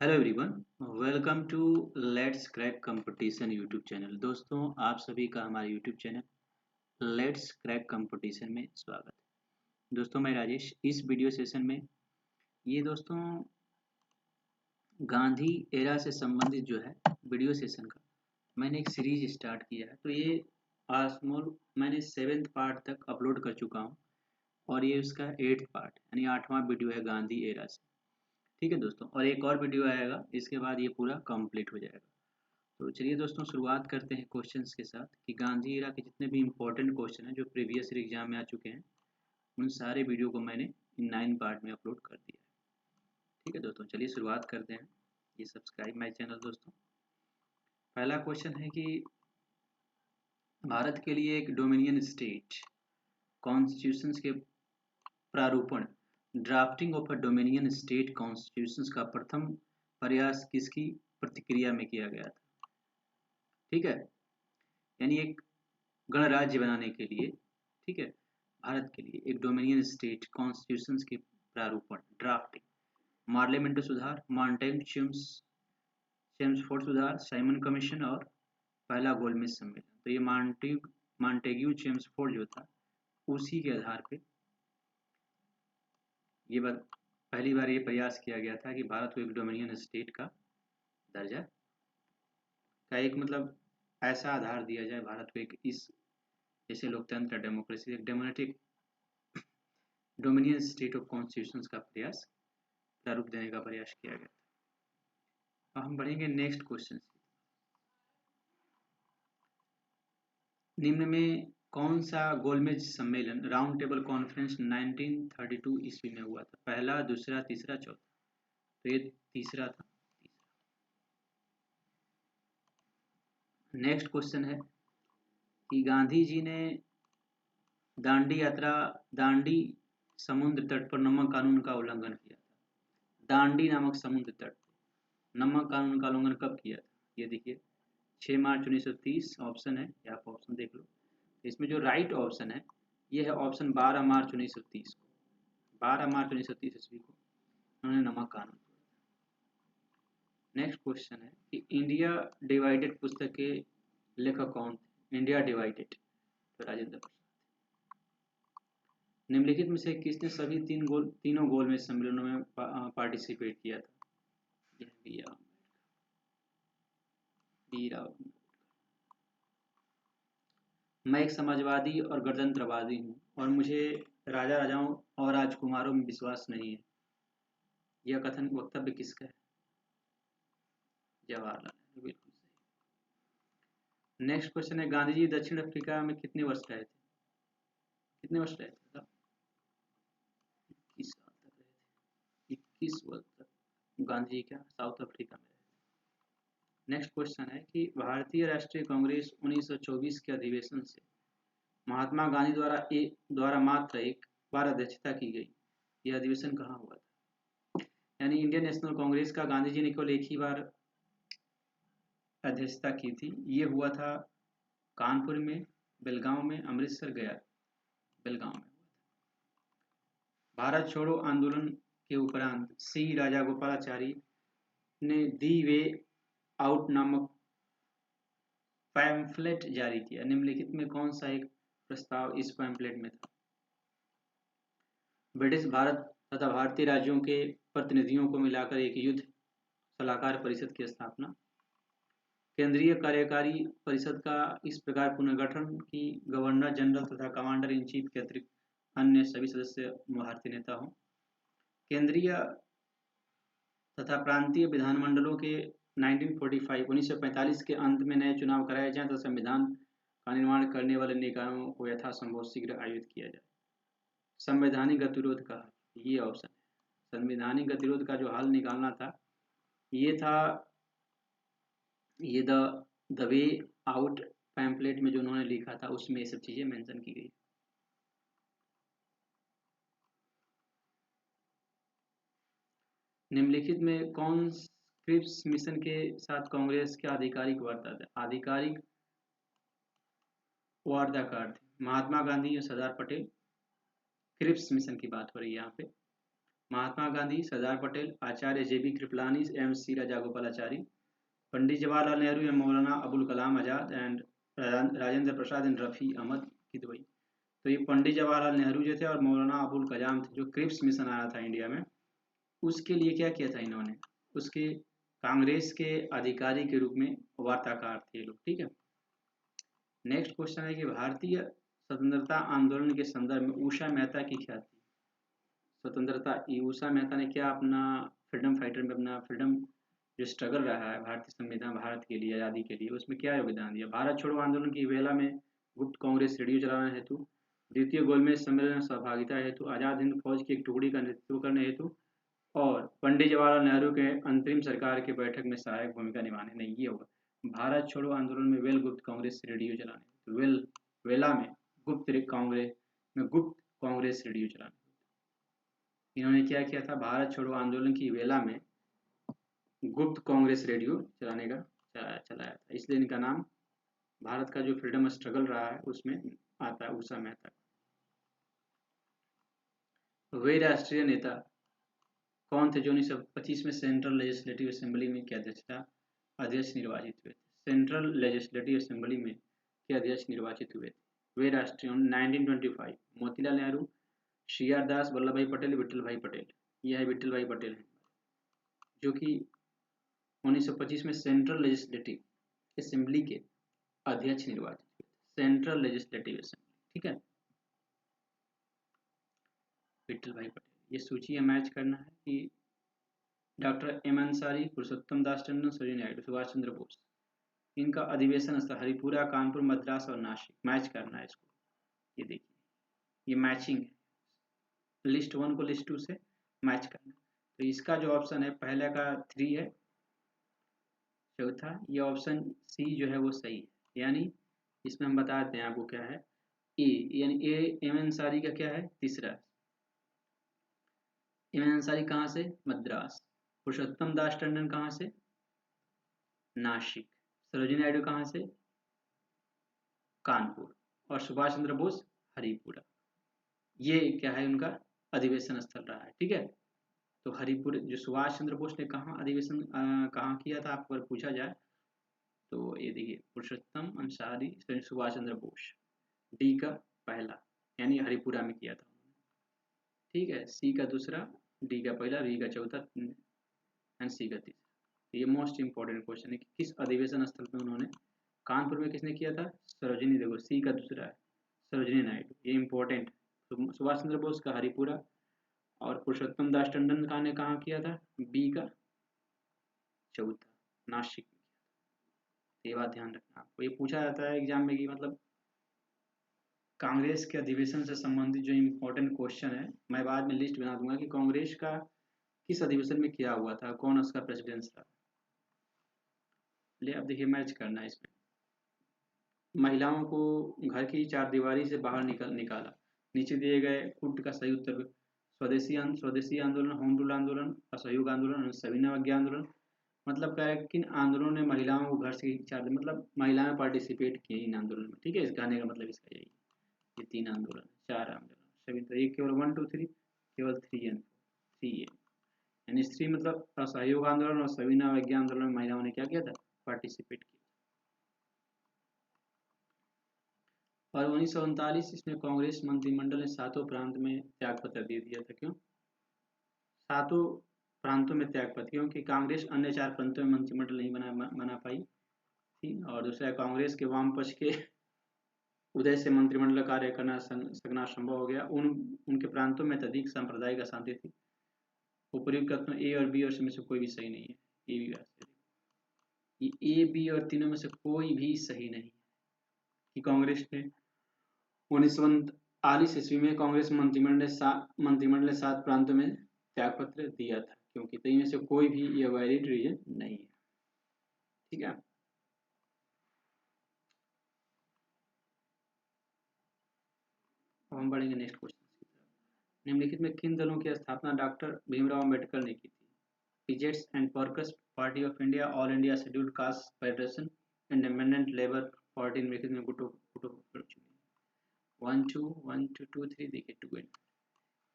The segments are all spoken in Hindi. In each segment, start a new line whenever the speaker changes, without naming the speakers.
Hello everyone, welcome to let's crack competition YouTube channel. दोस्तों, आप सभी का हमारे YouTube channel let's crack competition में स्वागत है। दोस्तों, मैं राजेश। इस वीडियो सेशन में ये दोस्तों गांधी एरा से संबंधित जो है वीडियो सेशन का मैंने एक सीरीज स्टार्ट किया है। तो ये आसमोल मैंने 7th पार्ट तक अपलोड कर चुका हूँ और ये उसका 8th पार्ट यानी 8वां वीडियो है गांधी एरा से। ठीक है दोस्तों, और एक और वीडियो आएगा, इसके बाद ये पूरा कंप्लीट हो जाएगा। तो चलिए दोस्तों, शुरुआत करते हैं क्वेश्चंस के साथ कि गांधी एरा के जितने भी इम्पोर्टेंट क्वेश्चन हैं जो प्रीवियस ईयर एग्जाम में आ चुके हैं, उन सारे वीडियो को मैंने इन 9 पार्ट में अपलोड कर दिया है। ठीक है दोस्तों, चलिए शुरुआत करते हैं। ये सब्सक्राइब माई चैनल। दोस्तों, पहला क्वेश्चन है कि भारत के लिए एक डोमिनियन स्टेट कॉन्स्टिट्यूशन के प्रारूपण drafting of a dominion state constitution का प्रथम प्रयास किसकी प्रतिक्रिया में किया गया था? ठीक है, यानी एक गणराज्य बनाने के लिए, ठीक है, भारत के लिए एक डोमिनियन स्टेट कॉन्स्टिट्यूशन के प्रारूपण ड्राफ्टिंग, मार्लियामेंटो सुधार, मॉन्टेग चेम्सफोर्ड सुधार, साइमन कमीशन और पहला गोलमेज सम्मेलन। तो ये मॉन्टेग्यू चेम्सफोर्ड जो था, उसी के आधार पे ये बात पहली बार ये प्रयास किया गया था कि भारत को एक डोमिनियन स्टेट का दर्जा का एक ऐसा आधार दिया जाए भारत को, एक इस जैसे लोकतंत्र डेमोक्रेसी एक democratic dominion state of constitution का प्रयास प्रारूप देने का प्रयास किया गया था। अब हम बढ़ेंगे नेक्स्ट क्वेश्चन। निम्न में कौन सा गोलमेज सम्मेलन राउंड टेबल कॉन्फ्रेंस 1932 ईस्वी में हुआ था? पहला, दूसरा, तीसरा, चौथा? तो ये तीसरा था। नेक्स्ट क्वेश्चन है कि गांधी जी ने दांडी समुद्र तट पर नमक कानून का उल्लंघन किया था। दांडी नामक समुद्र तट पर नमक कानून का उल्लंघन कब किया था? ये देखिए, 6 मार्च 1930 ऑप्शन है, या आप ऑप्शन देख लो। इसमें जो राइट ऑप्शन है ये है ऑप्शन 12 मार्च 1930 को। 12 मार्च 1930 ईस्वी को उन्होंने नमक कानून। नेक्स्ट क्वेश्चन है कि इंडिया डिवाइडेड पुस्तक के लेखक कौन थे? इंडिया डिवाइडेड, तो राजेंद्र प्रसाद। निम्नलिखित में से किसने सभी तीनों गोल में सम्मेलनों में पार्टिसिपेट किया था? यह बी राव। मैं एक समाजवादी और गणतंत्रवादी हूँ और मुझे राजा राजाओं और राजकुमारों में विश्वास नहीं है। यह कथन वक्तव्य किसका है? जवाहरलाल नेहरू, बिल्कुल सही। नेक्स्ट क्वेश्चन है, गांधी जी दक्षिण अफ्रीका में कितने वर्ष रहे थे? कितने वर्ष रहे थे? 21 साल तक रहे थे। 21 वर्ष तक गांधी जी क्या साउथ अफ्रीका में रहे। नेक्स्ट क्वेश्चन है कि भारतीय राष्ट्रीय कांग्रेस 1924 के अधिवेशन से महात्मा गांधी द्वारा मात्र एक बार अध्यक्षता की गई। यह अधिवेशन कहाँ हुआ था? यानी इंडियन नेशनल कांग्रेस का गांधी जी ने केवल एक ही बार अध्यक्षता की थी। ये हुआ था कानपुर में, बेलगांव में, अमृतसर, गया। बेलगांव में। भारत छोड़ो आंदोलन के उपरांत सी राजागोपालाचारी ने दी वे आउट नामक पैम्फलेट जारी किया। निम्नलिखित में कौन सा एक प्रस्ताव इस पैम्फलेट में था? ब्रिटिश भारत तथा भारतीय राज्यों के प्रतिनिधियों को मिलाकर एक युद्ध सलाहकार परिषद की स्थापना, केंद्रीय कार्यकारी परिषद का इस प्रकार पुनर्गठन कि गवर्नर जनरल तथा कमांडर इन चीफ के अतिरिक्त अन्य सभी सदस्य भारतीय नेता हों, केंद्रीय तथा प्रांतीय विधानमंडलों के 1945 के अंत में नए चुनाव कराए जाएं तथा संविधान का निर्माण करने वाले निकायों को यथासंभव शीघ्र आयोजित किया जाए। संवैधानिक गतिरोध का हल, ये ऑप्शन है। संवैधानिक गतिरोध का जो हल निकालना था ये था, ये द वे आउट पैम्पलेट में जो उन्होंने लिखा था उसमें ये सब चीजें मेंशन की गई। निम्नलिखित में कौन क्रिप्स मिशन के साथ कांग्रेस के आधिकारिक वार्ताकार थे? महात्मा गांधी और सरदार पटेल। क्रिप्स मिशन की बात हो रही है यहाँ पे। Mahatma Gandhi, Sardar Patel, Acharya JB Kripalani, MC Rajagopalachari, Pandit Jawaharlal Nehru and Maulana Abul Kalam Azad and Rajendra Prasad and Rafi Ahmed Kidwai. तो ये पंडित जवाहरलाल नेहरू जो थे और मौलाना अबुल कलाम थे, जो क्रिप्स मिशन आया था इंडिया में, उसके लिए क्या किया था इन्होंने, उसके कांग्रेस के अधिकारी के रूप में वार्ताकार थे लोग। ठीक है। नेक्स्ट क्वेश्चन है कि भारतीय स्वतंत्रता आंदोलन के संदर्भ में उषा मेहता की ख्याति। स्वतंत्रता, उषा मेहता ने क्या अपना फ्रीडम फाइटर में अपना फ्रीडम जो स्ट्रगल रहा है भारतीय संविधान, भारत के लिए आज़ादी के लिए, उसमें क्या योगदान दिया। भारत छोड़ो आंदोलन की वेला में गुप्त कांग्रेस रेडियो चलाने हेतु, द्वितीय गोलमेज सम्मेलन में सहभागिता हेतु, आज़ाद हिंद फौज की एक टुकड़ी का नेतृत्व करने हेतु, और पंडित जवाहरलाल नेहरू के अंतरिम सरकार की बैठक में सहायक भूमिका निभाने। नहीं, ये होगा भारत छोड़ो आंदोलन में गुप्त कांग्रेस रेडियो चलाने, वेला में गुप्त कांग्रेस रेडियो चलाने। इन्होंने क्या किया था, भारत छोड़ो आंदोलन की वेला में गुप्त कांग्रेस रेडियो चलाने का चलाया था, इसलिए इनका नाम भारत का जो फ्रीडम स्ट्रगल रहा है उसमें आता है उषा मेहता। वे राष्ट्रीय नेता कौन थे जो 1925 में सेंट्रल लेजिस्लेटिव असेंबली में क्या अध्यक्ष निर्वाचित हुए थे। सेंट्रल लेजिस्लेटिव असेंबली में के अध्यक्ष निर्वाचित हुए थे वे राष्ट्रीय 1925 मोतीलाल नेहरू, CR दास, वल्लभ भाई पटेल, विट्ठल भाई पटेल। यह है विट्ठल भाई पटेल है जो कि 1925 में सेंट्रल लेजिस्लेटिव असेंबली के अध्यक्ष निर्वाचित हुए थे। सेंट्रल लेजिस्लेटिव असेंबली, ठीक है, विट्ठल भाई पटेल। ये सूची मैच करना है कि डॉक्टर M अंसारी, पुरुषोत्तम दास टंडन, सरोजिनी नायडू, सुभाष चंद्र बोस, इनका अधिवेशन स्थल हरिपुरा, कानपुर, मद्रास और नासिक। मैच करना है इसको। ये देखिए, ये मैचिंग है, लिस्ट 1 को लिस्ट 2 से मैच करना। तो इसका जो ऑप्शन है पहले का 3 है, चौथा ये ऑप्शन C जो है वो सही है। यानी इसमें हम बताते हैं आपको क्या है, ए, यानी M अंसारी का क्या है, तीसरा। M अंसारी कहाँ से, मद्रास। पुरुषोत्तम दास टंडन कहाँ से, नासिक। सरोजिनी नायडू कहाँ से, कानपुर। और सुभाष चंद्र बोस हरिपुरा। ये क्या है उनका अधिवेशन स्थल रहा है। ठीक है, तो हरिपुर जो सुभाष चंद्र बोस ने कहाँ अधिवेशन कहाँ किया था आपको अगर पूछा जाए तो ये देखिए, पुरुषोत्तम अंसारी, सुभाष चंद्र बोस, डी का पहला यानी हरिपुरा में किया था। ठीक है, सी का दूसरा, डी का पहला, बी का चौथा एंड सी का तीसरा। ये मोस्ट इंपॉर्टेंट क्वेश्चन है कि किस अधिवेशन स्थल में उन्होंने, कानपुर में किसने किया था, सरोजिनी, देखो सी का दूसरा है सरोजिनी नायडू, ये इंपॉर्टेंट। तो सुभाष चंद्र बोस का हरिपुरा और पुरुषोत्तम दास टंडन का ने कहाँ किया था, बी का चौथा, नासिक में। ये बात ध्यान रखना आपको। ये पूछा जाता है एग्जाम में कि मतलब कांग्रेस के अधिवेशन से संबंधित जो इम्पोर्टेंट क्वेश्चन है, मैं बाद में लिस्ट बना दूंगा कि कांग्रेस का किस अधिवेशन में क्या हुआ था, कौन उसका प्रेसिडेंट था। ले अब देखिए मैच करना है इसमें। महिलाओं को घर की चारदीवारी से बाहर निकाला। नीचे दिए गए कुट का सही उत्तर स्वदेशी आंदोलन, होम रूल आंदोलन, असहयोग आंदोलन, सविनय अवज्ञा आंदोलन। मतलब क्या है, किन आंदोलनों ने महिलाओं को घर से मतलब महिलाएं पार्टिसिपेट की इन आंदोलन में। ठीक है, इस गाने का मतलब इसका यही, ये 3 आंदोलन, 4 आंदोलन, सभी। तो ये केवल 1 2 3, केवल 3 एंड 4 यानी स्त्री मतलब असहयोग आंदोलन और सविनय अवज्ञा आंदोलन में महिलाओं ने क्या किया था, पार्टिसिपेट किया। और 1939 इसमें कांग्रेस मंत्रिमंडल ने 7 प्रांत में त्यागपत्र दे दिया था। क्यों 7 प्रांतों में त्यागपत्र, क्योंकि कांग्रेस अन्य 4 प्रांतों में मंत्रिमंडल नहीं बना पाई थी। और दूसरा, कांग्रेस के वाम पक्ष के उदय से मंत्रिमंडल कार्य करना संभव हो गया। उनके प्रांतों में अत्यधिक सांप्रदायिक अशांति थी। उपयुक्त कथनों ए और बी और में से कोई भी सही नहीं है। ये भी बात, ये ए बी और तीनों में से कोई भी सही नहीं है कि कांग्रेस ने 1939 ईस्वी में कांग्रेस मंत्रिमंडल ने 7 प्रांतों में त्यागपत्र दिया था, क्योंकि तीन में से कोई भी ये वैलिड रीजन नहीं है। ठीक है, अब हम बढ़ेंगे नेक्स्ट क्वेश्चन। निम्नलिखित में किन दलों की स्थापना डॉक्टर भीमराव अम्बेडकर ने की थी। Peasants and workers party of India, all India scheduled caste federation, independent labour party. निम्नलिखित में 1 2 1 2 2 3 देखिए 2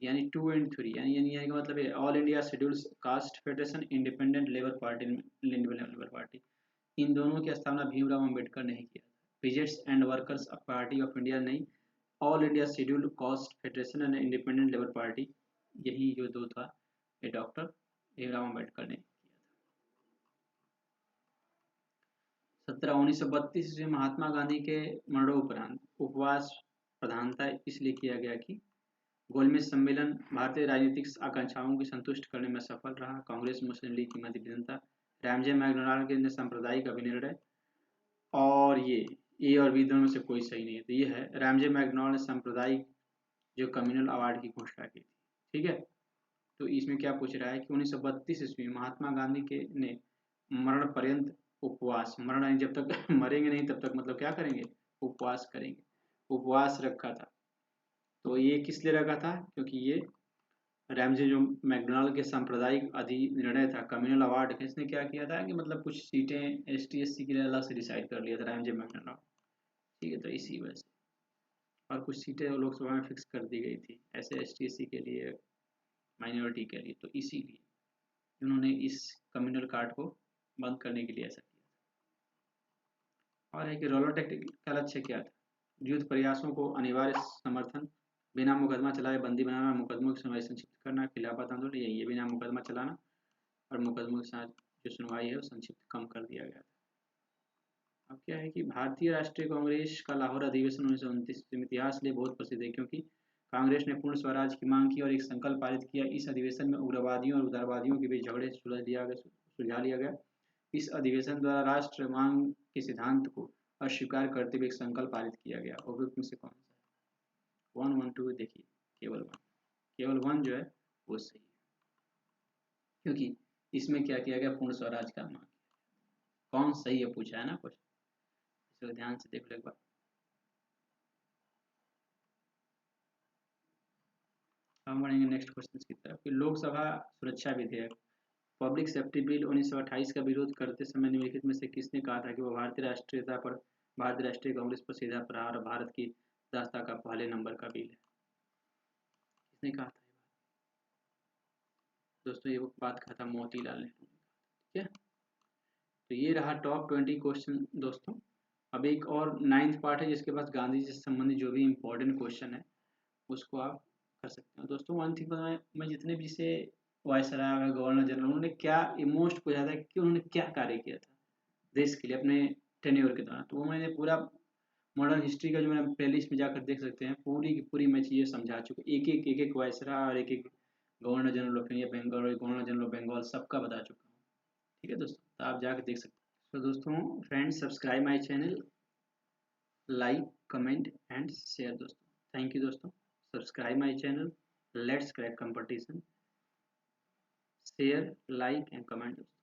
यानी 2 एंड 3, यानी का मतलब है all India scheduled caste federation, independent labour party, independent labour party, इन दोनों की स्थापना भीमराव अम्बेडकर ने ही किया था। Peasants and workers party of India नहीं, all India scheduled caste federation and independent labour party, यही जो दो था ये डॉक्टर भीमराव अम्बेडकर ने किया था। 1932 में महात्मा गांधी के मरणोपरांत उपवास प्रधानता इसलिए किया गया कि गोलमेज सम्मेलन भारतीय राजनीतिक आकांक्षाओं की संतुष्ट करने में सफल रहा। कांग्रेस मुस्लिम लीग की मतभिन्नता, रामजे मैकडोनाल्ड ने सांप्रदायिक अभिनिर्णय, और ये और बी दोनों में से कोई सही नहीं है। तो ये है रामजे मैकडोनाल्ड ने सांप्रदायिक जो कम्युनल अवार्ड की घोषणा की थी। ठीक है, तो इसमें क्या पूछ रहा है कि 1932 ईस्वी में महात्मा गांधी के ने मरण पर्यंत उपवास, मरण यानी जब तक मरेंगे नहीं तब तक मतलब क्या करेंगे, उपवास करेंगे, उपवास रखा था। तो ये किस लिए रखा था, क्योंकि ये रैमजे जो मैकडोनाल्ड के सांप्रदायिक अधिनिर्णय था, कम्युनल अवार्ड, इसने क्या किया था कि मतलब कुछ सीटें ST SC के लिए अलग से डिसाइड कर लिया था रैमजे मैकडोनाल्ड। ठीक है, तो इसी वजह से और कुछ सीटें लोकसभा में फिक्स कर दी गई थी ऐसे ST SC के लिए, माइनॉरिटी के लिए, तो इसीलिए उन्होंने इस कम्युनल कार्ड को बंद करने के लिए ऐसा किया। और है कि रोलर टेक्टिक का लक्ष्य क्या था, युद्ध प्रयासों को अनिवार्य समर्थन, बिना मुकदमा चलाए बंदी बनाना, मुकदमों की सुनवाई संक्षिप्त करना, खिलाफत आंदोलन, यही है बिना मुकदमा चलाना और मुकदमों के साथ जो सुनवाई है वो संक्षिप्त कम कर दिया गया था। अब क्या है कि भारतीय राष्ट्रीय कांग्रेस का लाहौर अधिवेशन 1929 इतिहास लिए बहुत प्रसिद्ध है, क्योंकि कांग्रेस ने पूर्ण स्वराज की मांग की और एक संकल्प पारित किया। इस अधिवेशन में उग्रवादियों और उदारवादियों के बीच झगड़े सुलझा लिया गया। इस अधिवेशन द्वारा राष्ट्र मांग के सिद्धांत को अस्वीकार करते हुए एक संकल्प पारित किया गया। उपयुक्त में से कौन सा है, 1 1 2, देखिए केवल वन जो है वो सही है, क्योंकि इसमें क्या किया गया, पूर्ण स्वराज का मांग। कौन सही है पूछा है ना कुछ, इसको ध्यान से देख लो एक बार। हम बढ़ेंगे नेक्स्ट क्वेश्चन की तरफ कि लोकसभा सुरक्षा विधेयक, पब्लिक सेफ्टी बिल 1928 का विरोध करते समय निम्नलिखित में से किसने कहा था कि वह भारतीय राष्ट्रीय कांग्रेस पर सीधा प्रहार और भारत की दास्ता का पहले नंबर का बिल है, किसने कहा था ये बात? दोस्तों ये बात कहा था मोतीलाल नेहरू ने। ठीक है, तो ये रहा टॉप 20 क्वेश्चन दोस्तों। अब एक और 9th पार्ट है जिसके पास गांधी जी से संबंधित जो भी इम्पोर्टेंट क्वेश्चन है उसको आप कर सकते हो। दोस्तों वन थिंग मैं जितने भी से वायसराय है, गवर्नर जनरल, उन्होंने क्या मोस्ट पूछा था कि उन्होंने क्या कार्य किया था देश के लिए अपने टेन्योर के दौरान, तो वो मैंने पूरा मॉडर्न हिस्ट्री का जो मैंने प्लेलिस्ट में जाकर देख सकते हैं, पूरी की पूरी मैं चीज़ें समझा चुका, एक एक वायसराय और एक एक governor general of India, Bengal governor general of Bengal, सबका बता चुका हूँ। ठीक है दोस्तों, तो आप जाकर देख सकते हैं। तो दोस्तों friends, subscribe my channel, like comment and share दोस्तों। थैंक यू दोस्तों, subscribe my channel, let's crack competition, share like and comment दोस्तों।